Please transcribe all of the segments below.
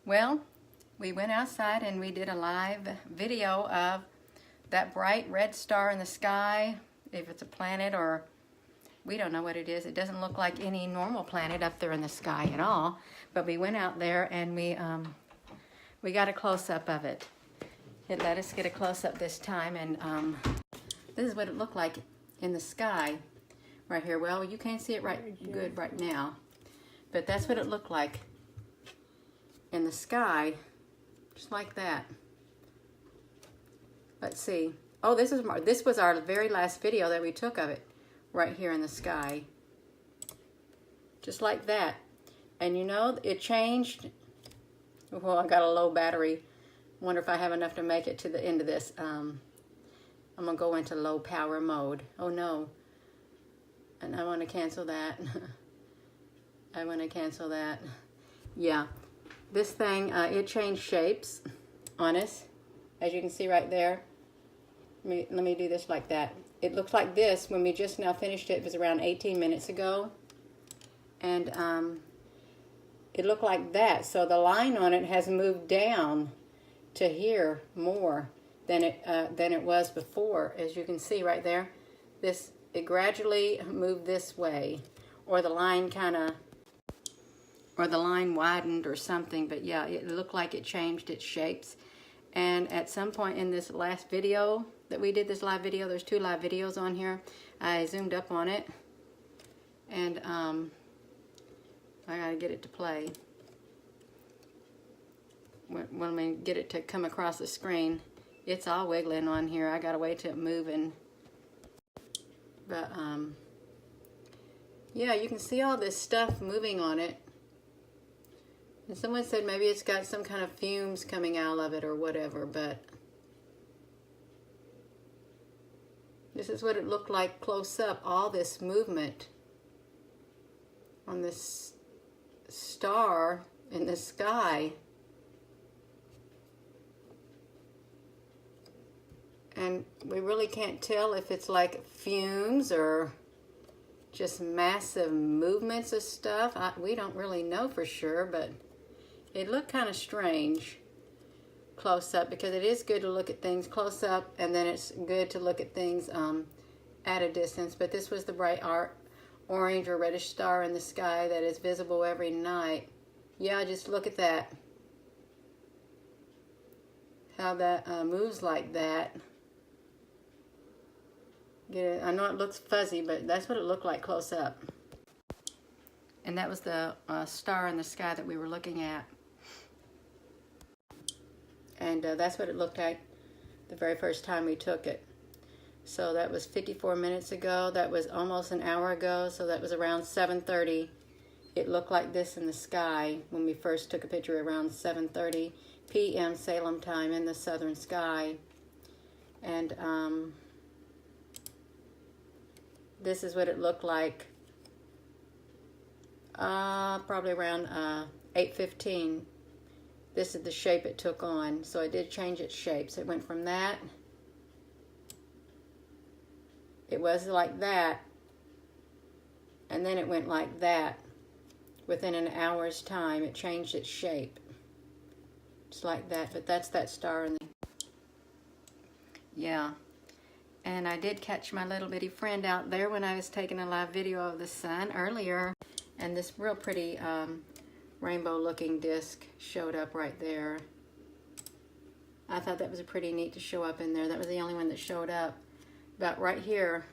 Well, we went outside and we did a live video of that bright red star in the sky. If it's a planet or we don't know what it is. It doesn't look like any normal planet up there in the sky at all. But we went out there and we got a close-up of it. It let us get a close-up this time, and this is what it looked like in the sky right here. Well, you can't see it good right now, but that's what it looked like in the sky, just like that. Let's see. Oh, this was our very last video that we took of it, right here in the sky, just like that. And you know, it changed. Well, I got a low battery. Wonder if I have enough to make it to the end of this. I'm gonna go into low power mode. Oh no, and I want to cancel that. I want to cancel that. Yeah, this thing, it changed shapes on us, as you can see right there. Let me do this like that. It looks like this when we just now finished it. It was around 18 minutes ago. And it looked like that. So the line on it has moved down to here more than it was before. As you can see right there, it gradually moved this way. Or the line widened or something. But yeah, it looked like it changed its shapes. And at some point in this last video that we did, this live video, there's 2 live videos on here, I zoomed up on it, and I gotta get it to play. When we get it to come across the screen, it's all wiggling on here. I gotta wait till it moving. But yeah, you can see all this stuff moving on it. And someone said maybe it's got some kind of fumes coming out of it or whatever, but this is what it looked like close up, all this movement on this star in the sky. And we really can't tell if it's like fumes or just massive movements of stuff. We don't really know for sure, but it looked kind of strange close up, because it is good to look at things close up, and then it's good to look at things at a distance. But this was the bright orange or reddish star in the sky that is visible every night. Yeah, just look at that. How that moves like that. I know it looks fuzzy, but that's what it looked like close up. And that was the star in the sky that we were looking at. And that's what it looked like the very first time we took it. So that was 54 minutes ago. That was almost an hour ago. So that was around 7:30. It looked like this in the sky when we first took a picture, around 7:30 p.m. Salem time in the southern sky. And this is what it looked like probably around 8:15. This is the shape it took on. So it did change its shapes. It went from that. It was like that. And then it went like that. Within an hour's time, it changed its shape. Just like that. But that's that star in the... Yeah. And I did catch my little bitty friend out there when I was taking a live video of the sun earlier. And this real pretty rainbow looking disc showed up right there. I thought that was pretty neat to show up in there. That was the only one that showed up. But right here,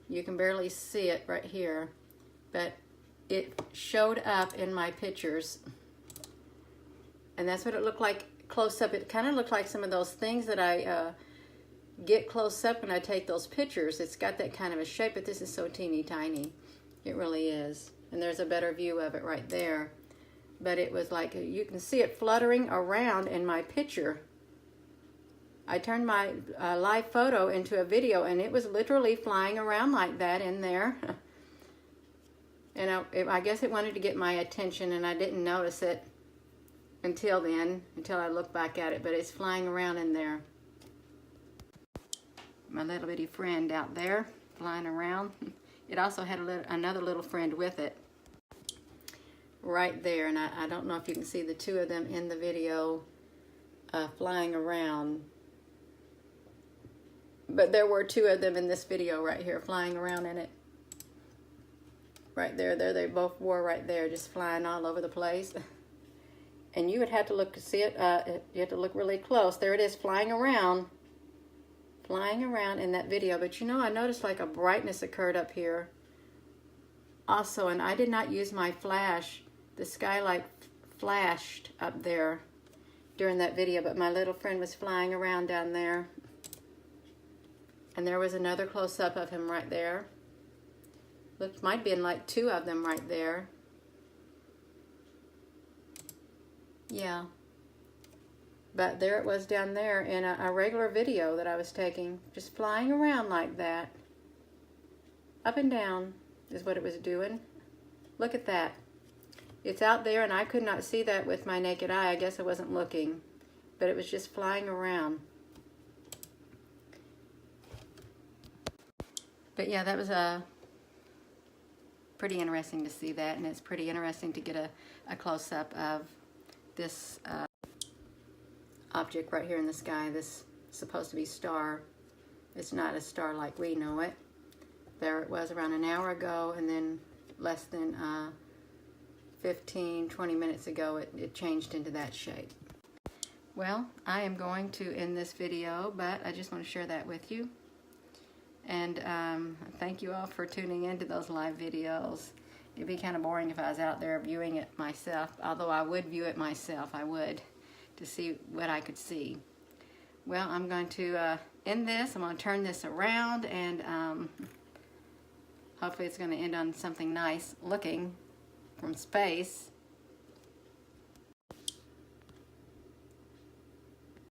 you can barely see it right here, but it showed up in my pictures. And that's what it looked like close up. It kind of looked like some of those things that I get close up when I take those pictures. It's got that kind of a shape, but this is so teeny tiny. It really is. And there's a better view of it right there. But it was like, you can see it fluttering around in my picture. I turned my live photo into a video, and it was literally flying around like that in there. And I guess it wanted to get my attention, and I didn't notice it until then, until I looked back at it. But it's flying around in there. My little bitty friend out there flying around. It also had another little friend with it. right there, and I don't know if you can see the two of them in the video flying around, but there were two of them in this video right here flying around in it. Right there, they both were right there, just flying all over the place. And you would have to look to see it, you have to look really close. There it is, flying around in that video. But you know, I noticed like a brightness occurred up here also, and I did not use my flash. The sky like flashed up there during that video, but my little friend was flying around down there. And there was another close-up of him right there. Looked, might have been like two of them right there. Yeah. But there it was down there in a regular video that I was taking, just flying around like that. Up and down is what it was doing. Look at that. It's out there, and I could not see that with my naked eye. I guess I wasn't looking, but it was just flying around. But yeah, that was pretty interesting to see that, and it's pretty interesting to get a close-up of this object right here in the sky, this supposed to be star. It's not a star like we know it. There it was around an hour ago, and then less than 15-20 minutes ago it changed into that shape. Well, I am going to end this video, but I just want to share that with you. And thank you all for tuning into those live videos. It'd be kind of boring if I was out there viewing it myself, although I would view it myself, I would, to see what I could see. Well, I'm going to end this. I'm going to turn this around, and hopefully it's going to end on something nice looking from space.